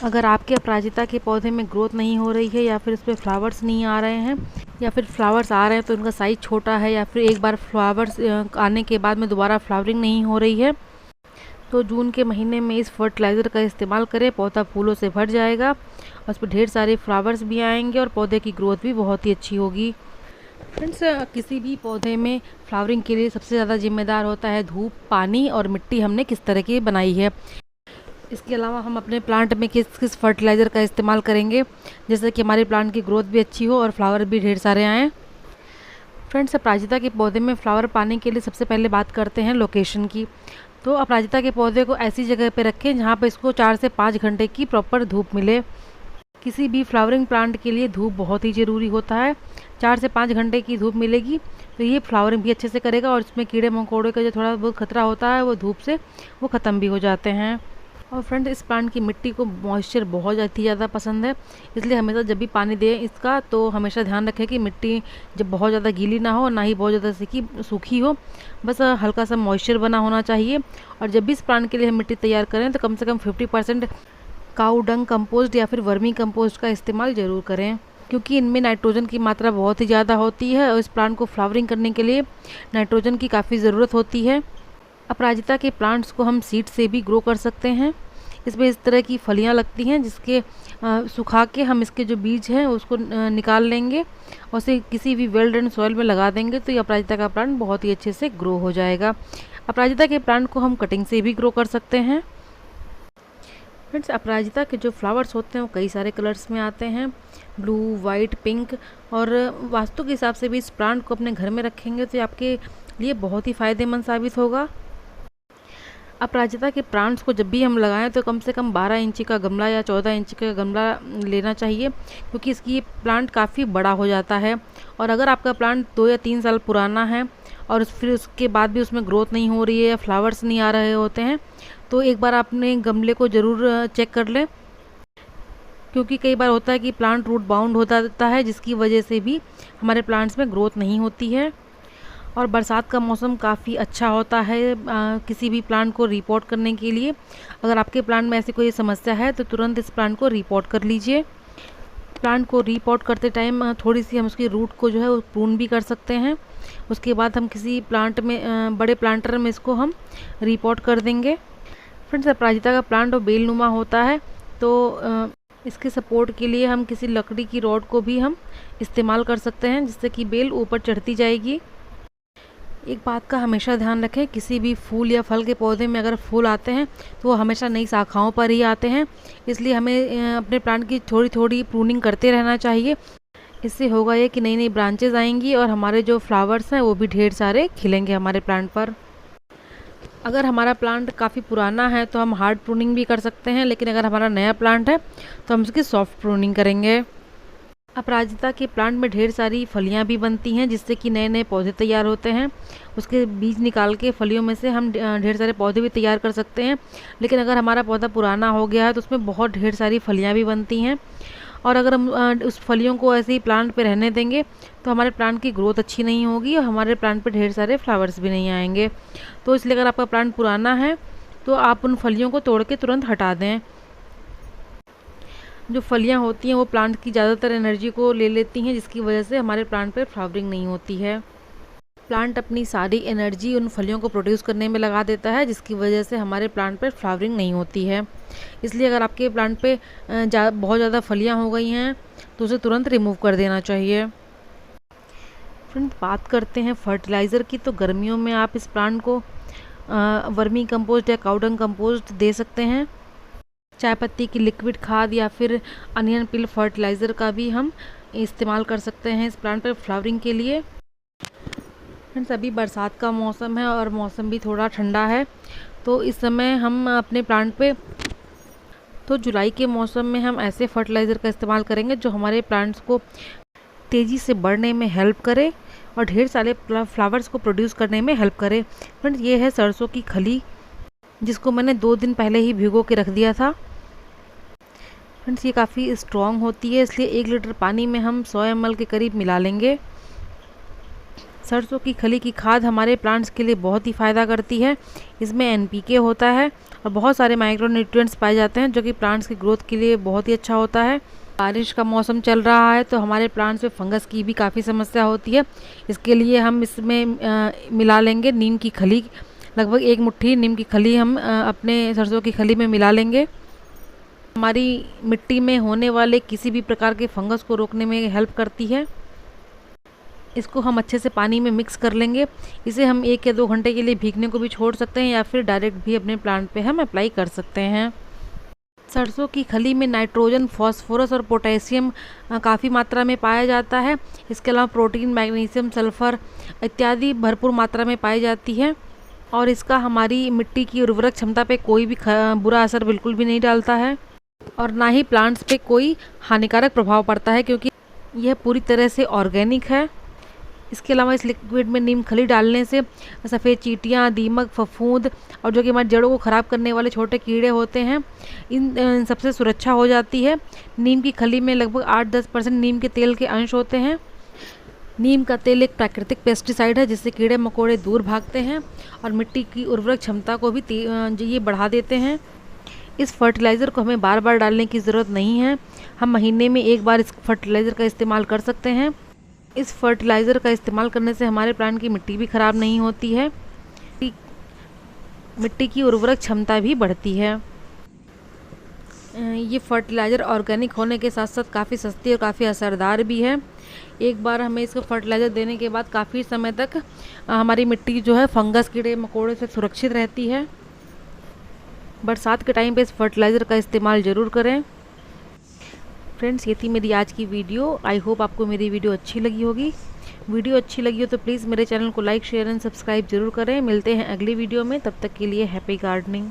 अगर आपके अपराजिता के पौधे में ग्रोथ नहीं हो रही है या फिर इसमें फ्लावर्स नहीं आ रहे हैं या फिर फ्लावर्स आ रहे हैं तो उनका साइज़ छोटा है या फिर एक बार फ्लावर्स आने के बाद में दोबारा फ्लावरिंग नहीं हो रही है, तो जून के महीने में इस फर्टिलाइज़र का इस्तेमाल करें। पौधा फूलों से भर जाएगा और उस पर ढेर सारे फ्लावर्स भी आएंगे और पौधे की ग्रोथ भी बहुत ही अच्छी होगी। फ्रेंड्स, किसी भी पौधे में फ्लावरिंग के लिए सबसे ज़्यादा जिम्मेदार होता है धूप, पानी और मिट्टी हमने किस तरह की बनाई है। इसके अलावा हम अपने प्लांट में किस किस फर्टिलाइज़र का इस्तेमाल करेंगे जिससे कि हमारे प्लांट की ग्रोथ भी अच्छी हो और फ्लावर भी ढेर सारे आएँ। फ्रेंड्स, अपराजिता के पौधे में फ्लावर पाने के लिए सबसे पहले बात करते हैं लोकेशन की। तो अपराजिता के पौधे को ऐसी जगह पे रखें जहाँ पे इसको 4 से 5 घंटे की प्रॉपर धूप मिले। किसी भी फ्लावरिंग प्लांट के लिए धूप बहुत ही ज़रूरी होता है। 4 से 5 घंटे की धूप मिलेगी तो ये फ्लावरिंग भी अच्छे से करेगा और इसमें कीड़े मकोड़े का जो थोड़ा बहुत खतरा होता है वो धूप से वो ख़त्म भी हो जाते हैं। और फ्रेंड, इस प्लांट की मिट्टी को मॉइस्चर बहुत ज़्यादा पसंद है, इसलिए हमेशा जब भी पानी दें इसका तो हमेशा ध्यान रखें कि मिट्टी जब बहुत ज़्यादा गीली ना हो ना ही बहुत ज़्यादा सूखी हो, बस हल्का सा मॉइस्चर बना होना चाहिए। और जब भी इस प्लांट के लिए हम मिट्टी तैयार करें तो कम से कम 50% काऊ डंग कंपोस्ट या फिर वर्मी कंपोस्ट का इस्तेमाल ज़रूर करें, क्योंकि इनमें नाइट्रोजन की मात्रा बहुत ही ज़्यादा होती है और इस प्लांट को फ्लावरिंग करने के लिए नाइट्रोजन की काफ़ी ज़रूरत होती है। अपराजिता के प्लांट्स को हम सीड से भी ग्रो कर सकते हैं। इसमें इस तरह की फलियां लगती हैं जिसके सुखा के हम इसके जो बीज हैं उसको निकाल लेंगे और उसे किसी भी वेल ड्रेन सॉइल में लगा देंगे तो ये अपराजिता का प्लांट बहुत ही अच्छे से ग्रो हो जाएगा। अपराजिता के प्लांट को हम कटिंग से भी ग्रो कर सकते हैं। फ्रेंड्स, अपराजिता के जो फ्लावर्स होते हैं वो कई सारे कलर्स में आते हैं, ब्लू, वाइट, पिंक। और वास्तु के हिसाब से भी इस प्लांट को अपने घर में रखेंगे तो ये आपके लिए बहुत ही फ़ायदेमंद साबित होगा। अपराजिता के प्लांट्स को जब भी हम लगाएं तो कम से कम 12 इंची का गमला या 14 इंची का गमला लेना चाहिए, क्योंकि इसकी ये प्लांट काफ़ी बड़ा हो जाता है। और अगर आपका प्लांट 2 या 3 साल पुराना है और फिर उसके बाद भी उसमें ग्रोथ नहीं हो रही है या फ्लावर्स नहीं आ रहे होते हैं तो एक बार आपने गमले को ज़रूर चेक कर लें, क्योंकि कई बार होता है कि प्लांट रूट बाउंड हो जाता है जिसकी वजह से भी हमारे प्लांट्स में ग्रोथ नहीं होती है। और बरसात का मौसम काफ़ी अच्छा होता है किसी भी प्लांट को रिपोर्ट करने के लिए। अगर आपके प्लांट में ऐसी कोई समस्या है तो तुरंत इस प्लांट को रिपोर्ट कर लीजिए। प्लांट को रिपोर्ट करते टाइम थोड़ी सी हम उसकी रूट को जो है वो प्रून भी कर सकते हैं। उसके बाद हम किसी प्लांट में बड़े प्लांटर में इसको हम रिपोर्ट कर देंगे। फ्रेंड्स, अपराजिता का प्लांट और बेलनुमा होता है तो इसके सपोर्ट के लिए हम किसी लकड़ी की रॉड को भी हम इस्तेमाल कर सकते हैं जिससे कि बेल ऊपर चढ़ती जाएगी। एक बात का हमेशा ध्यान रखें, किसी भी फूल या फल के पौधे में अगर फूल आते हैं तो वो हमेशा नई शाखाओं पर ही आते हैं, इसलिए हमें अपने प्लांट की थोड़ी थोड़ी प्रूनिंग करते रहना चाहिए। इससे होगा ये कि नई नई ब्रांचेज आएंगी और हमारे जो फ्लावर्स हैं वो भी ढेर सारे खिलेंगे हमारे प्लांट पर। अगर हमारा प्लांट काफ़ी पुराना है तो हम हार्ड प्रूनिंग भी कर सकते हैं, लेकिन अगर हमारा नया प्लांट है तो हम उसकी सॉफ्ट प्रूनिंग करेंगे। अपराजिता के प्लांट में ढेर सारी फलियां भी बनती हैं जिससे कि नए नए पौधे तैयार होते हैं। उसके बीज निकाल के फलियों में से हम ढेर सारे पौधे भी तैयार कर सकते हैं। लेकिन अगर हमारा पौधा पुराना हो गया है तो उसमें बहुत ढेर सारी फलियां भी बनती हैं और अगर हम उस फलियों को ऐसे ही प्लांट पे रहने देंगे तो हमारे प्लांट की ग्रोथ अच्छी नहीं होगी और हमारे प्लांट पे ढेर सारे फ्लावर्स भी नहीं आएंगे। तो इसलिए अगर आपका प्लांट पुराना है तो आप उन फलियों को तोड़ के तुरंत हटा दें। जो फलियां होती हैं वो प्लांट की ज़्यादातर एनर्जी को ले लेती हैं जिसकी वजह से हमारे प्लांट पर फ्लावरिंग नहीं होती है। प्लांट अपनी सारी एनर्जी उन फलियों को प्रोड्यूस करने में लगा देता है जिसकी वजह से हमारे प्लांट पर फ्लावरिंग नहीं होती है। इसलिए अगर आपके प्लांट पे बहुत ज़्यादा फलियां हो गई हैं तो उसे तुरंत रिमूव कर देना चाहिए। फ्रेंड, बात करते हैं फर्टिलाइज़र की, तो गर्मियों में आप इस प्लांट को वर्मी कंपोस्ट या काउडंग कंपोस्ट दे सकते हैं। चाय पत्ती की लिक्विड खाद या फिर अनियन पिल फर्टिलाइज़र का भी हम इस्तेमाल कर सकते हैं इस प्लांट पर फ्लावरिंग के लिए। फ्रेंड्स, अभी बरसात का मौसम है और मौसम भी थोड़ा ठंडा है, तो इस समय हम अपने प्लांट पे जुलाई के मौसम में हम ऐसे फर्टिलाइज़र का इस्तेमाल करेंगे जो हमारे प्लांट्स को तेज़ी से बढ़ने में हेल्प करे और ढेर सारे फ्लावर्स को प्रोड्यूस करने में हेल्प करे। फ्रेंड्स, ये है सरसों की खली जिसको मैंने 2 दिन पहले ही भिगो के रख दिया था। फ्रेंड्स, ये काफ़ी स्ट्रॉन्ग होती है, इसलिए 1 लीटर पानी में हम 100 ml के करीब मिला लेंगे। सरसों की खली की खाद हमारे प्लांट्स के लिए बहुत ही फ़ायदा करती है। इसमें एनपीके होता है और बहुत सारे माइक्रोन्यूट्रिएंट्स पाए जाते हैं जो कि प्लांट्स की ग्रोथ के लिए बहुत ही अच्छा होता है। बारिश का मौसम चल रहा है तो हमारे प्लांट्स में फंगस की भी काफ़ी समस्या होती है। इसके लिए हम इसमें मिला लेंगे नीम की खली, लगभग 1 मुट्ठी नीम की खली हम अपने सरसों की खली में मिला लेंगे। हमारी मिट्टी में होने वाले किसी भी प्रकार के फंगस को रोकने में हेल्प करती है। इसको हम अच्छे से पानी में मिक्स कर लेंगे। इसे हम 1 या 2 घंटे के लिए भीगने को भी छोड़ सकते हैं या फिर डायरेक्ट भी अपने प्लांट पे हम अप्लाई कर सकते हैं। सरसों की खली में नाइट्रोजन, फास्फोरस और पोटेशियम काफ़ी मात्रा में पाया जाता है। इसके अलावा प्रोटीन, मैग्नीशियम, सल्फर इत्यादि भरपूर मात्रा में पाई जाती है और इसका हमारी मिट्टी की उर्वरक क्षमता पे कोई भी बुरा असर बिल्कुल भी नहीं डालता है और ना ही प्लांट्स पे कोई हानिकारक प्रभाव पड़ता है, क्योंकि यह पूरी तरह से ऑर्गेनिक है। इसके अलावा इस लिक्विड में नीम खली डालने से सफ़ेद चींटियाँ, दीमक, फफूंद और जो कि हमारी जड़ों को ख़राब करने वाले छोटे कीड़े होते हैं, इन सबसे सुरक्षा हो जाती है। नीम की खली में लगभग 8-10% नीम के तेल के अंश होते हैं। नीम का तेल एक प्राकृतिक पेस्टिसाइड है जिससे कीड़े मकोड़े दूर भागते हैं और मिट्टी की उर्वरक क्षमता को भी ये बढ़ा देते हैं। इस फर्टिलाइज़र को हमें बार बार डालने की ज़रूरत नहीं है। हम महीने में 1 बार इस फर्टिलाइज़र का इस्तेमाल कर सकते हैं। इस फर्टिलाइज़र का इस्तेमाल करने से हमारे प्लांट की मिट्टी भी ख़राब नहीं होती है, मिट्टी की उर्वरक क्षमता भी बढ़ती है। ये फर्टिलाइज़र ऑर्गेनिक होने के साथ साथ काफ़ी सस्ती और काफ़ी असरदार भी है। एक बार हमें इसको फर्टिलाइज़र देने के बाद काफ़ी समय तक हमारी मिट्टी जो है फंगस, कीड़े मकोड़े से सुरक्षित रहती है। बरसात के टाइम पे इस फर्टिलाइज़र का इस्तेमाल ज़रूर करें। फ्रेंड्स, ये थी मेरी आज की वीडियो। आई होप आपको मेरी वीडियो अच्छी लगी होगी। वीडियो अच्छी लगी हो तो प्लीज़ मेरे चैनल को लाइक, शेयर एंड सब्सक्राइब जरूर करें। मिलते हैं अगली वीडियो में, तब तक के लिए हैप्पी गार्डनिंग।